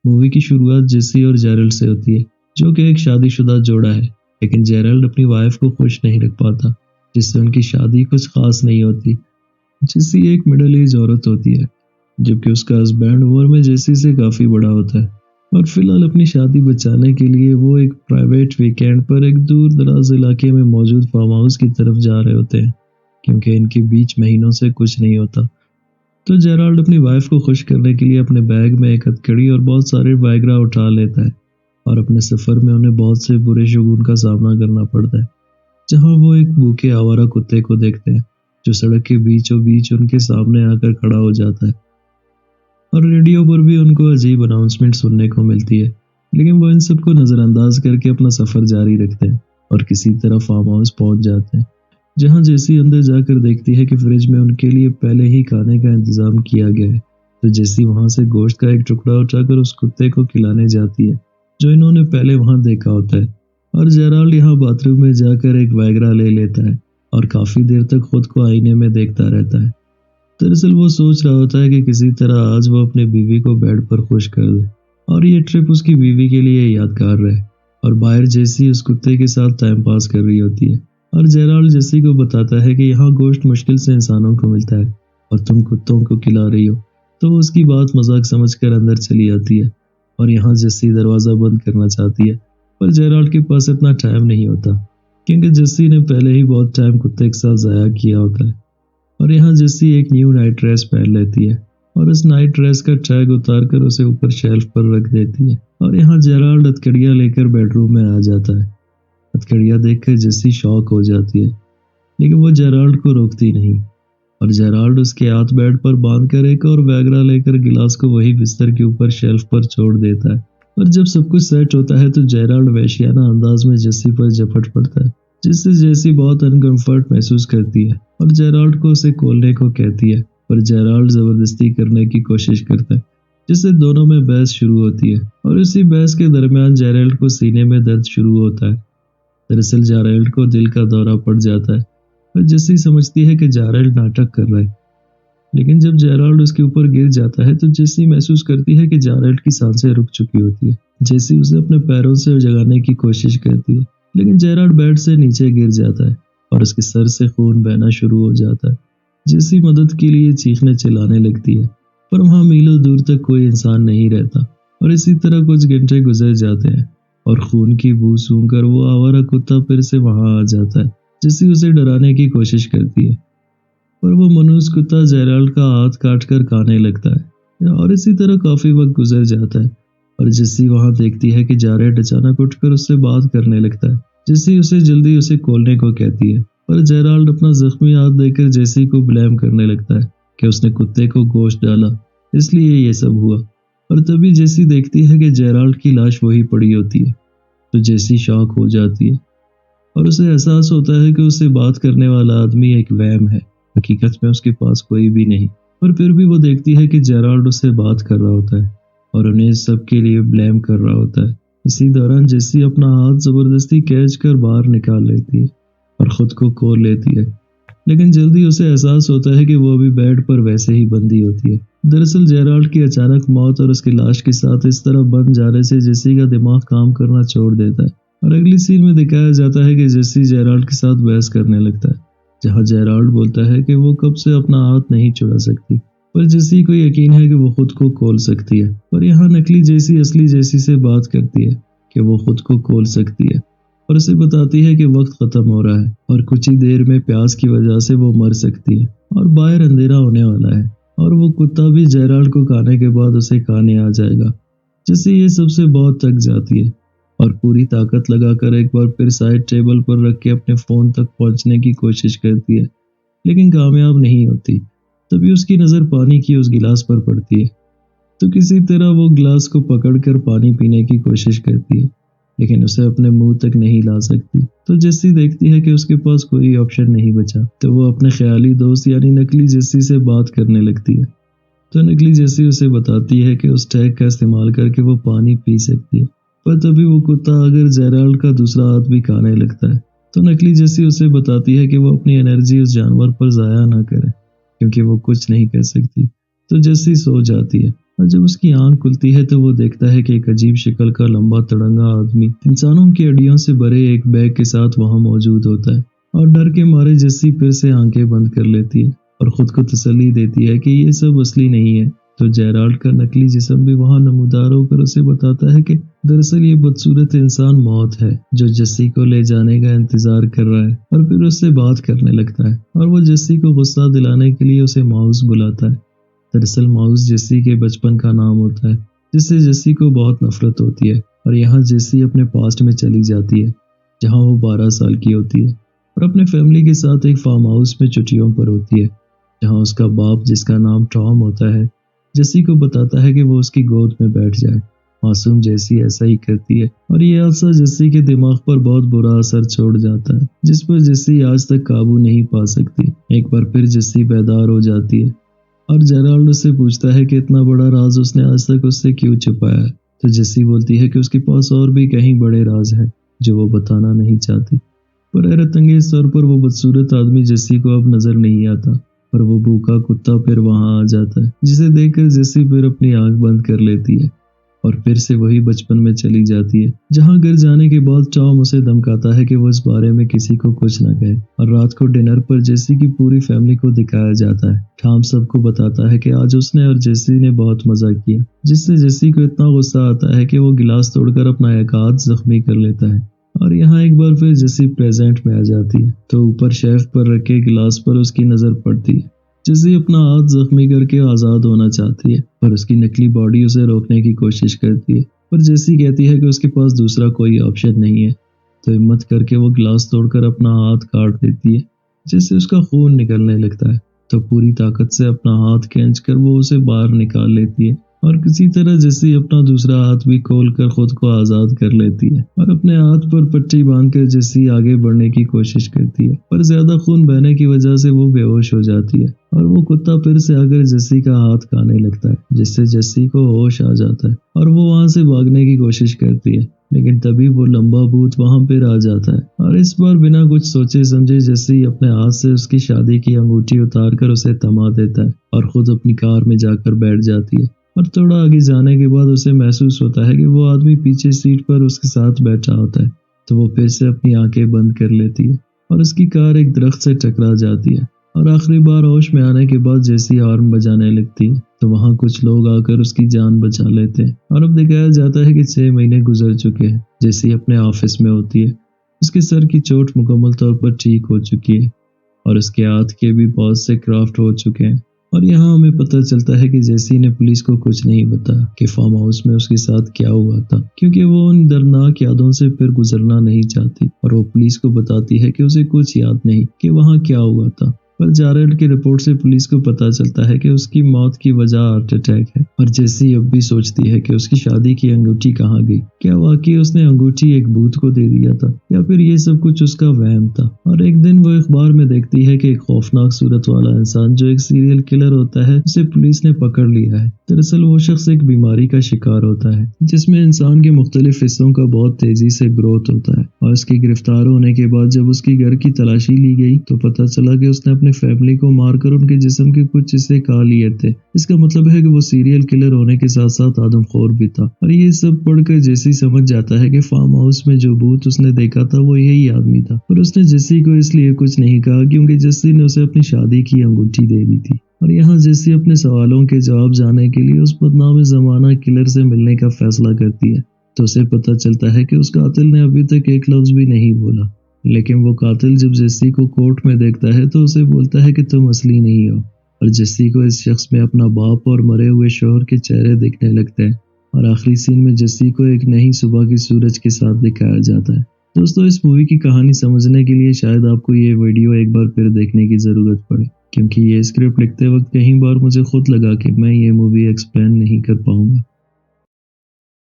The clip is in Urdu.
مووی کی شروعات جیسی اور جیرلڈ سے ہوتی ہے، جو کہ ایک شادی شدہ جوڑا ہے، لیکن جیرلڈ اپنی وائف کو خوش نہیں رکھ پاتا، جس سے ان کی شادی کچھ خاص نہیں ہوتی۔ جیسی ایک مڈل ایج عورت ہوتی ہے، جبکہ اس کا ہسبینڈ عمر میں جیسی سے کافی بڑا ہوتا ہے، اور فی الحال اپنی شادی بچانے کے لیے وہ ایک پرائیویٹ ویکینڈ پر ایک دور دراز علاقے میں موجود فارم ہاؤس کی طرف جا رہے ہوتے ہیں، کیونکہ ان کے بیچ مہینوں سے کچھ نہیں ہوتا۔ تو جیرالڈ اپنی وائف کو خوش کرنے کے لیے اپنے بیگ میں ایک ہتھکڑی اور بہت سارے وائگرا اٹھا لیتا ہے، اور اپنے سفر میں انہیں بہت سے برے شگون کا سامنا کرنا پڑتا ہے، جہاں وہ ایک بھوکے آوارہ کتے کو دیکھتے ہیں جو سڑک کے بیچوں بیچ ان کے سامنے آ کر کھڑا ہو جاتا ہے، اور ریڈیو پر بھی ان کو عجیب اناؤنسمنٹ سننے کو ملتی ہے، لیکن وہ ان سب کو نظر انداز کر کے اپنا سفر جاری رکھتے ہیں اور کسی طرح فارم ہاؤس پہنچ جاتے ہیں، جہاں جیسی اندر جا کر دیکھتی ہے کہ فریج میں ان کے لیے پہلے ہی کھانے کا انتظام کیا گیا ہے۔ تو جیسی وہاں سے گوشت کا ایک ٹکڑا اٹھا کر اس کتے کو کھلانے جاتی ہے جو انہوں نے پہلے وہاں دیکھا ہوتا ہے، اور جیرالڈ یہاں باتھ روم میں جا کر ایک وائگرا لے لیتا ہے اور کافی دیر تک خود کو آئینے میں دیکھتا رہتا ہے۔ دراصل وہ سوچ رہا ہوتا ہے کہ کسی طرح آج وہ اپنی بیوی کو بیڈ پر خوش کر دے اور یہ ٹرپ اس کی بیوی کے لیے یادگار رہے، اور باہر جیسی اس کتے کے ساتھ ٹائم پاس کر رہی ہوتی ہے، اور جیرالڈ جیسی کو بتاتا ہے کہ یہاں گوشت مشکل سے انسانوں کو ملتا ہے اور تم کتوں کو کھلا رہی ہو، تو وہ اس کی بات مذاق سمجھ کر اندر چلی آتی ہے، اور یہاں جیسی دروازہ بند کرنا چاہتی ہے، پر جیرالڈ کے پاس اتنا ٹائم نہیں ہوتا، کیونکہ جیسی نے پہلے ہی بہت ٹائم کتے کے ساتھ ضائع کیا ہوتا ہے، اور یہاں جیسی ایک نیو نائٹ ڈریس پہن لیتی ہے اور اس نائٹ ڈریس کا ٹیگ اتار کر اسے اوپر شیلف پر رکھ دیتی ہے، اور یہاں جیرالڈ ہتھکڑیاں لے کر بیڈ روم میں آ جاتا ہے۔ ہتھکڑیاں دیکھ کر جیسی شاک ہو جاتی ہے، لیکن وہ جیرالڈ کو روکتی نہیں، اور جیرالڈ اس کے ہاتھ بیڈ پر باندھ کر ایک اور ویگرا لے کر گلاس کو وہی بستر کے اوپر شیلف پر چھوڑ دیتا ہے، اور جب سب کچھ سیٹ ہوتا ہے تو جیرالڈ وحشیانہ انداز میں جیسی پر جھپٹ پڑتا ہے، جس سے جیسی بہت انکمفرٹ محسوس کرتی ہے اور جیرالڈ کو اسے کھولنے کو کہتی ہے، پر جیرالڈ زبردستی کرنے کی کوشش کرتا ہے، جس سے دونوں میں بحث شروع ہوتی ہے، اور اسی بحث کے درمیان جیرالڈ کو سینے میں درد شروع ہوتا ہے۔ دراصل جیرالڈ کو دل کا دورہ پڑ جاتا ہے، اور جیسی سمجھتی ہے کہ جیرالڈ ناٹک کر رہا ہے، لیکن جب جیرالڈ اس کے اوپر گر جاتا ہے تو جیسی محسوس کرتی ہے کہ جیرالڈ کی سانسیں رک چکی ہوتی ہے۔ جیسی اسے اپنے پیروں سے جگانے کی کوشش کرتی ہے، لیکن جیرالڈ بیڈ سے نیچے گر جاتا ہے اور اس کے سر سے خون بہنا شروع ہو جاتا ہے۔ جیسی مدد کے لیے چیخنے چلانے لگتی ہے، پر وہاں میلوں دور تک کوئی انسان نہیں رہتا، اور اسی طرح کچھ گھنٹے گزر جاتے ہیں اور خون کی بو سونگھ کر وہ آوارہ کتا پھر سے وہاں آ جاتا ہے۔ جیسی اسے ڈرانے کی کوشش کرتی ہے، پر وہ منوس کتا جیرالڈ کا ہاتھ کاٹ کر کھانے لگتا ہے، اور اسی طرح کافی وقت گزر جاتا ہے، اور جیسی وہاں دیکھتی ہے کہ جیرالڈ اچانک اٹھ کر اس سے بات کرنے لگتا ہے۔ جیسی اسے جلدی اسے کھولنے کو کہتی ہے، پر جیرالڈ اپنا زخمی ہاتھ دے کر جیسی کو بلیم کرنے لگتا ہے کہ اس نے کتے کو گوشت ڈالا، اس لیے یہ سب ہوا، اور تبھی جیسی دیکھتی ہے کہ جیرالڈ کی لاش وہی پڑی ہوتی ہے، تو جیسی شاک ہو جاتی ہے اور اسے احساس ہوتا ہے کہ اسے بات کرنے والا آدمی ایک وہم ہے، حقیقت میں اس کے پاس کوئی بھی نہیں، پر پھر بھی وہ دیکھتی ہے کہ جیرالڈ اس سے بات کر رہا ہوتا ہے اور انہیں اس سب کے لیے بلیم کر رہا ہوتا ہے۔ اسی دوران جیسی اپنا ہاتھ زبردستی کھینچ کر باہر نکال لیتی ہے اور خود کو کھول لیتی ہے، لیکن جلدی اسے احساس ہوتا ہے کہ وہ ابھی بیڈ پر ویسے ہی بندھی ہوتی ہے۔ دراصل جیرالڈ کی اچانک موت اور اس کی لاش کے ساتھ اس طرح بند جانے سے جیسی کا دماغ کام کرنا چھوڑ دیتا ہے، اور اگلی سین میں دکھایا جاتا ہے کہ جیسی جیرالڈ کے ساتھ بحث کرنے لگتا ہے، جہاں جیرالڈ بولتا ہے کہ وہ کب سے اپنا ہاتھ نہیں چھڑا سکتی، پر جیسی کو یقین ہے کہ وہ خود کو کھول سکتی ہے، پر یہاں نکلی جیسی اصلی جیسی سے بات کرتی ہے کہ وہ خود کو کھول سکتی ہے، اور اسے بتاتی ہے کہ وقت ختم ہو رہا ہے اور کچھ ہی دیر میں پیاس کی وجہ سے وہ مر سکتی ہے، اور باہر اندھیرا ہونے والا ہے، اور وہ کتا بھی جیرالڈ کو کھانے کے بعد اسے کھانے آ جائے گا۔ جیسی یہ سب سے بہت تھک جاتی ہے اور پوری طاقت لگا کر ایک بار پھر سائڈ ٹیبل پر رکھ کے اپنے فون تک پہنچنے کی کوشش کرتی ہے، لیکن کامیاب نہیں ہوتی۔ تبھی اس کی نظر پانی کی اس گلاس پر پڑتی ہے، تو کسی طرح وہ گلاس کو پکڑ کر پانی پینے کی کوشش کرتی ہے، لیکن اسے اپنے منہ تک نہیں لا سکتی۔ تو جیسی دیکھتی ہے کہ اس کے پاس کوئی آپشن نہیں بچا، تو وہ اپنے خیالی دوست یعنی نکلی جیسی سے بات کرنے لگتی ہے، تو نکلی جیسی اسے بتاتی ہے کہ اس ٹیگ کا استعمال کر کے وہ پانی پی سکتی ہے، پر تبھی وہ کتا اگر جیرالڈ کا دوسرا ہاتھ بھی کھانے لگتا ہے، تو نکلی جیسی اسے بتاتی ہے کہ وہ اپنی انرجی اس جانور پر ضائع نہ کرے، کیونکہ وہ کچھ نہیں کر سکتی۔ تو جیسی سو جاتی ہے اور جب اس کی آنکھ کھلتی ہے تو وہ دیکھتا ہے کہ ایک عجیب شکل کا لمبا تڑنگا آدمی انسانوں کی ہڈیوں سے بھرے ایک بیگ کے ساتھ وہاں موجود ہوتا ہے، اور ڈر کے مارے جیسی پھر سے آنکھیں بند کر لیتی ہے اور خود کو تسلی دیتی ہے کہ یہ سب اصلی نہیں ہے۔ تو جیرالڈ کا نقلی جسم بھی وہاں نمودار ہو کر اسے بتاتا ہے کہ دراصل یہ بدصورت انسان موت ہے جو جیسی کو لے جانے کا انتظار کر رہا ہے، اور پھر اس سے بات کرنے لگتا ہے اور وہ جیسی کو غصہ دلانے کے لیے اسے ماؤس بلاتا ہے۔ دراصل ماؤس جیسی کے بچپن کا نام ہوتا ہے جس سے جیسی کو بہت نفرت ہوتی ہے، اور یہاں جیسی اپنے پاسٹ میں چلی جاتی ہے جہاں وہ 12 سال کی ہوتی ہے اور اپنے فیملی کے ساتھ ایک فارم ہاؤس میں چھٹیوں پر ہوتی ہے، جہاں اس کا باپ جس کا نام ٹام ہوتا ہے جیسی کو بتاتا ہے کہ وہ اس کی گود میں بیٹھ جائے۔ معصوم جیسی ایسا ہی کرتی ہے اور یہ حادثہ جیسی کے دماغ پر بہت برا اثر چھوڑ جاتا ہے جس پر جیسی آج تک قابو نہیں پا سکتی۔ ایک بار پھر جیسی بیدار ہو جاتی ہے اور جیرالڈ اس سے پوچھتا ہے کہ اتنا بڑا راز اس نے آج تک اس سے کیوں چھپایا ہے، تو جیسی بولتی ہے کہ اس کے پاس اور بھی کہیں بڑے راز ہیں جو وہ بتانا نہیں چاہتی۔ پر حیرت انگیز طور پر وہ بدصورت آدمی جیسی کو اب نظر نہیں آتا، پر وہ بھوکا کتا پھر وہاں آ جاتا ہے جسے دیکھ کر جیسی پھر اپنی آنکھ بند کر لیتی ہے اور پھر سے وہی بچپن میں چلی جاتی ہے جہاں گھر جانے کے بعد ٹام اسے دھمکاتا ہے کہ وہ اس بارے میں کسی کو کچھ نہ کہے، اور رات کو ڈنر پر جیسی کی پوری فیملی کو دکھایا جاتا ہے۔ ٹام سب کو بتاتا ہے کہ آج اس نے اور جیسی نے بہت مزہ کیا، جس سے جیسی کو اتنا غصہ آتا ہے کہ وہ گلاس توڑ کر اپنا ایک ہاتھ زخمی کر لیتا ہے، اور یہاں ایک بار پھر جیسی پریزنٹ میں آ جاتی ہے تو اوپر شیلف پر رکھے گلاس پر اس کی نظر پڑتی ہے۔ جیسی اپنا ہاتھ زخمی کر کے آزاد ہونا چاہتی ہے پر اس کی نکلی باڈی اسے روکنے کی کوشش کرتی ہے، پر جیسی کہتی ہے کہ اس کے پاس دوسرا کوئی آپشن نہیں ہے، تو ہمت کر کے وہ گلاس توڑ کر اپنا ہاتھ کاٹ دیتی ہے جس سے اس کا خون نکلنے لگتا ہے، تو پوری طاقت سے اپنا ہاتھ کھینچ کر وہ اسے باہر نکال لیتی ہے اور کسی طرح جیسی اپنا دوسرا ہاتھ بھی کھول کر خود کو آزاد کر لیتی ہے اور اپنے ہاتھ پر پٹی باندھ کر جیسی آگے بڑھنے کی کوشش کرتی ہے، پر زیادہ خون بہنے کی وجہ سے وہ بے ہوش ہو جاتی ہے اور وہ کتا پھر سے آ کر جیسی کا ہاتھ کھانے لگتا ہے جس سے جیسی کو ہوش آ جاتا ہے اور وہ وہاں سے بھاگنے کی کوشش کرتی ہے، لیکن تبھی وہ لمبا بھوت وہاں پھر آ جاتا ہے اور اس بار بنا کچھ سوچے سمجھے جیسی اپنے ہاتھ سے اس کی شادی کی انگوٹھی اتار کر اسے تھما دیتا ہے اور خود اپنی کار میں جا کر بیٹھ جاتی ہے، اور تھوڑا آگے جانے کے بعد اسے محسوس ہوتا ہے کہ وہ آدمی پیچھے سیٹ پر اس کے ساتھ بیٹھا ہوتا ہے، تو وہ پھر سے اپنی آنکھیں بند کر لیتی ہے اور اس کی کار ایک درخت سے ٹکرا جاتی ہے، اور آخری بار ہوش میں آنے کے بعد جیسی ہارن بجانے لگتی ہے تو وہاں کچھ لوگ آ کر اس کی جان بچا لیتے ہیں، اور اب دکھایا جاتا ہے کہ 6 مہینے گزر چکے ہیں۔ جیسی اپنے آفس میں ہوتی ہے، اس کے سر کی چوٹ مکمل طور پر ٹھیک ہو چکی ہے اور اس کے ہاتھ کے بھی بہت سے کرافٹ ہو چکے ہیں، اور یہاں ہمیں پتہ چلتا ہے کہ جیسی نے پولیس کو کچھ نہیں بتایا کہ فارم ہاؤس میں اس کے ساتھ کیا ہوا تھا، کیونکہ وہ ان دردناک یادوں سے پھر گزرنا نہیں چاہتی، اور وہ پولیس کو بتاتی ہے کہ اسے کچھ یاد نہیں کہ وہاں کیا ہوا تھا، پر جیرالڈ کی رپورٹ سے پولیس کو پتہ چلتا ہے کہ اس کی موت کی وجہ ہارٹ اٹیک ہے، اور جیسی اب بھی سوچتی ہے کہ اس کی شادی کی انگوٹھی کہاں گئی، کیا واقعی اس نے انگوٹھی ایک بھوت کو دے دیا تھا یا پھر یہ سب کچھ اس کا وہم تھا۔ اور ایک دن وہ اخبار میں دیکھتی ہے کہ ایک خوفناک صورت والا انسان جو ایک سیریل کلر ہوتا ہے اسے پولیس نے پکڑ لیا ہے۔ دراصل وہ شخص ایک بیماری کا شکار ہوتا ہے جس میں انسان کے مختلف حصوں کا بہت تیزی سے گروتھ ہوتا ہے، اور اس کے گرفتار ہونے کے بعد جب اس کی گھر کی تلاشی لی گئی تو پتہ چلا کہ اس نے اپنے فیملی کو مار کر ان کے جسم کے کچھ حصے کھا لیے تھے۔ اس کا مطلب ہے کہ وہ سیریل کلر ہونے کے ساتھ ساتھ آدم خور بھی تھا، اور یہ سب پڑھ کر جیسی سمجھ جاتا ہے کہ فارم ہاؤس میں جو بھوت اس نے دیکھا تھا وہ یہی آدمی تھا، اور اس نے جیسی کو اس لیے کچھ نہیں کہا کیونکہ جیسی نے اسے اپنی شادی کی انگوٹھی دے دی تھی۔ اور یہاں جیسی اپنے سوالوں کے جواب جاننے کے لیے اس بدنام زمانہ کلر سے ملنے کا فیصلہ کرتی ہے، تو اسے پتہ چلتا ہے کہ اس قاتل نے ابھی تک ایک لفظ بھی نہیں بولا، لیکن وہ قاتل جب جیسی کو کورٹ میں دیکھتا ہے تو اسے بولتا ہے کہ تم اصلی نہیں ہو، اور جیسی کو اس شخص میں اپنا باپ اور مرے ہوئے شوہر کے چہرے دکھنے لگتے ہیں، اور آخری سین میں جیسی کو ایک نئی صبح کی سورج کے ساتھ دکھایا جاتا ہے۔ دوستو، اس مووی کی کہانی سمجھنے کے لیے شاید آپ کو یہ ویڈیو ایک بار پھر دیکھنے کی ضرورت پڑے، کیونکہ یہ اسکرپٹ لکھتے وقت کئی بار مجھے خود لگا کہ میں یہ مووی ایکسپلین نہیں کر پاؤں گا۔